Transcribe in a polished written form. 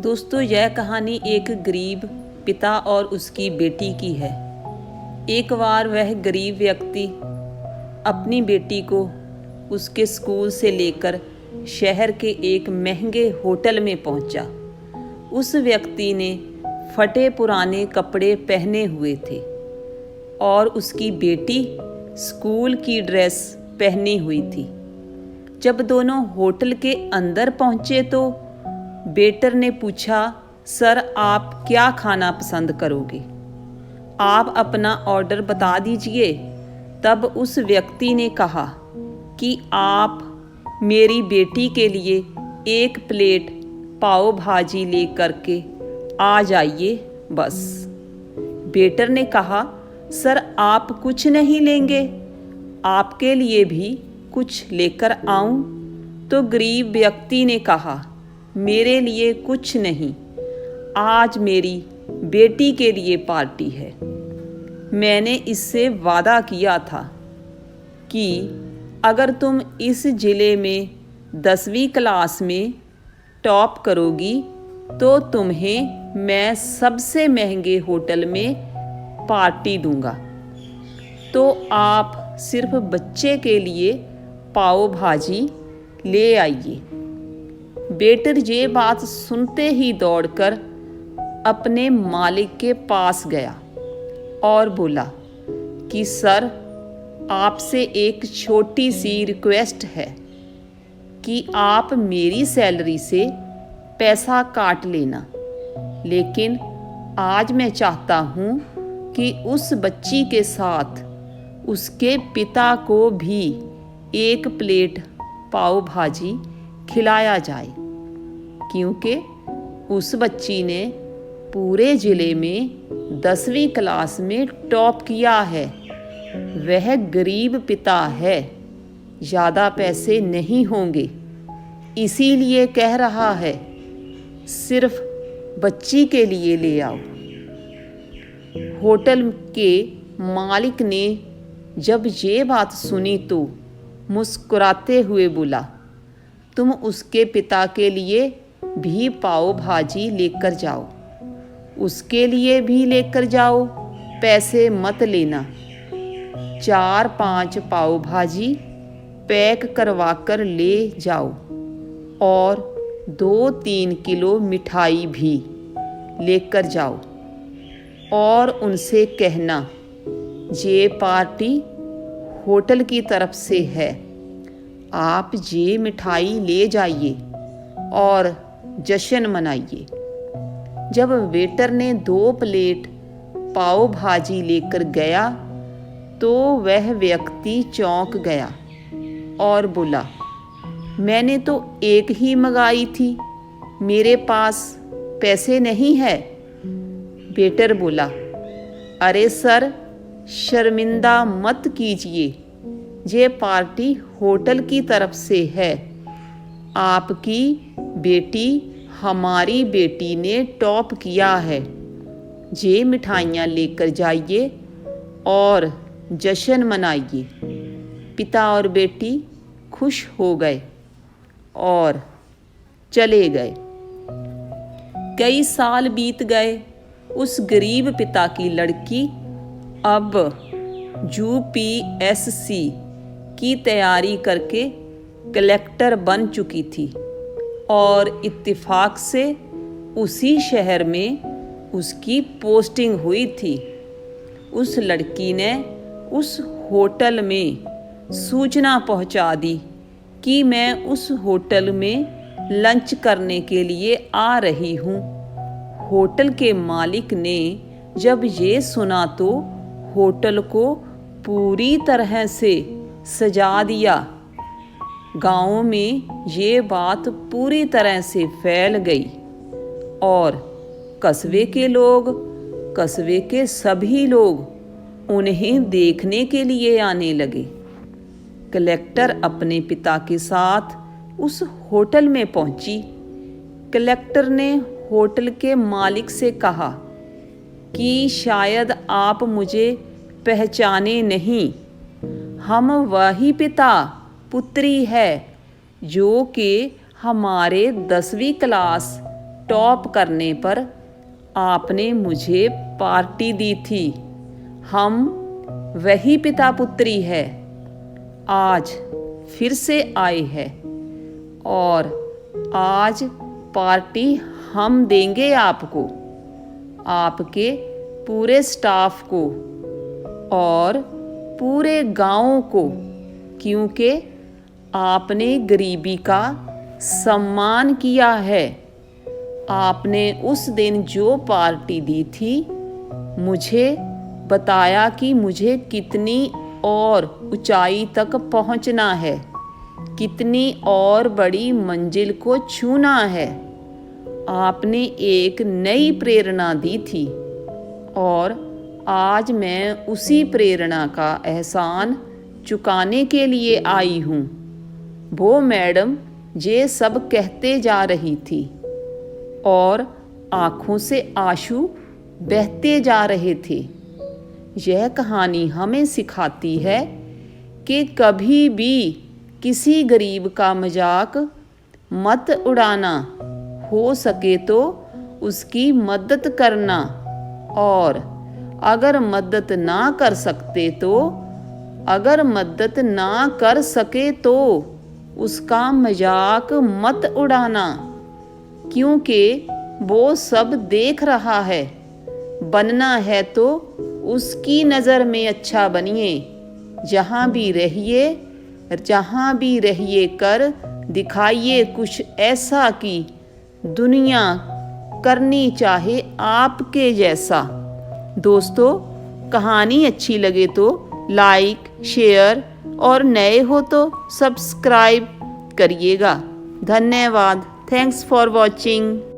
दोस्तों, यह कहानी एक गरीब पिता और उसकी बेटी की है। एक बार वह गरीब व्यक्ति अपनी बेटी को उसके स्कूल से लेकर शहर के एक महंगे होटल में पहुंचा। उस व्यक्ति ने फटे पुराने कपड़े पहने हुए थे और उसकी बेटी स्कूल की ड्रेस पहनी हुई थी। जब दोनों होटल के अंदर पहुंचे तो वेटर ने पूछा, सर आप क्या खाना पसंद करोगे? आप अपना ऑर्डर बता दीजिए। तब उस व्यक्ति ने कहा कि आप मेरी बेटी के लिए एक प्लेट पाव भाजी ले करके आ जाइए बस। वेटर ने कहा, सर आप कुछ नहीं लेंगे? आपके लिए भी कुछ लेकर आऊं? तो गरीब व्यक्ति ने कहा, मेरे लिए कुछ नहीं, आज मेरी बेटी के लिए पार्टी है। मैंने इससे वादा किया था कि अगर तुम इस ज़िले में 10वीं क्लास में टॉप करोगी तो तुम्हें मैं सबसे महंगे होटल में पार्टी दूंगा। तो आप सिर्फ बच्चे के लिए पाव भाजी ले आइए। वेटर ये बात सुनते ही दौड़कर अपने मालिक के पास गया और बोला कि सर आपसे एक छोटी सी रिक्वेस्ट है कि आप मेरी सैलरी से पैसा काट लेना, लेकिन आज मैं चाहता हूँ कि उस बच्ची के साथ उसके पिता को भी एक प्लेट पाव भाजी खिलाया जाए, क्योंकि उस बच्ची ने पूरे ज़िले में 10वीं क्लास में टॉप किया है। वह गरीब पिता है, ज़्यादा पैसे नहीं होंगे, इसीलिए कह रहा है, सिर्फ बच्ची के लिए ले आओ। होटल के मालिक ने जब ये बात सुनी तो मुस्कुराते हुए बोला, तुम उसके पिता के लिए भी पाव भाजी लेकर जाओ, उसके लिए भी लेकर जाओ, पैसे मत लेना। 4-5 पाव भाजी पैक करवा कर ले जाओ और 2-3 किलो मिठाई भी लेकर जाओ और उनसे कहना ये पार्टी होटल की तरफ से है, आप ये मिठाई ले जाइए और जश्न मनाइए। जब वेटर ने 2 प्लेट पाव भाजी लेकर गया तो वह व्यक्ति चौंक गया और बोला, मैंने तो एक ही मंगाई थी, मेरे पास पैसे नहीं है। वेटर बोला, अरे सर शर्मिंदा मत कीजिए, ये पार्टी होटल की तरफ से है, आपकी बेटी हमारी बेटी ने टॉप किया है, ये मिठाइयाँ लेकर जाइए और जश्न मनाइए। पिता और बेटी खुश हो गए और चले गए। कई साल बीत गए। उस गरीब पिता की लड़की अब UPSC की तैयारी करके कलेक्टर बन चुकी थी और इत्तेफाक से उसी शहर में उसकी पोस्टिंग हुई थी। उस लड़की ने उस होटल में सूचना पहुंचा दी कि मैं उस होटल में लंच करने के लिए आ रही हूँ। होटल के मालिक ने जब ये सुना तो होटल को पूरी तरह से सजा दिया। गाँव में ये बात पूरी तरह से फैल गई और कस्बे के सभी लोग उन्हें देखने के लिए आने लगे। कलेक्टर अपने पिता के साथ उस होटल में पहुंची। कलेक्टर ने होटल के मालिक से कहा कि शायद आप मुझे पहचाने नहीं, हम वही पिता पुत्री है जो कि हमारे 10वीं क्लास टॉप करने पर आपने मुझे पार्टी दी थी। हम वही पिता पुत्री है, आज फिर से आए हैं और आज पार्टी हम देंगे आपको, आपके पूरे स्टाफ को और पूरे गांव को, क्योंकि आपने गरीबी का सम्मान किया है। आपने उस दिन जो पार्टी दी थी, मुझे बताया कि मुझे कितनी और ऊंचाई तक पहुंचना है, कितनी और बड़ी मंजिल को छूना है। आपने एक नई प्रेरणा दी थी और आज मैं उसी प्रेरणा का एहसान चुकाने के लिए आई हूँ। वो मैडम ये सब कहते जा रही थी और आँखों से आंसू बहते जा रहे थे। यह कहानी हमें सिखाती है कि कभी भी किसी गरीब का मजाक मत उड़ाना, हो सके तो उसकी मदद करना, और अगर मदद ना कर सके तो उसका मजाक मत उड़ाना, क्योंकि वो सब देख रहा है। बनना है तो उसकी नज़र में अच्छा बनिए। जहाँ भी रहिए कर दिखाइए कुछ ऐसा कि दुनिया करनी चाहे आपके जैसा। दोस्तों, कहानी अच्छी लगे तो लाइक, शेयर और नए हो तो सब्सक्राइब करिएगा। धन्यवाद। Thanks for watching.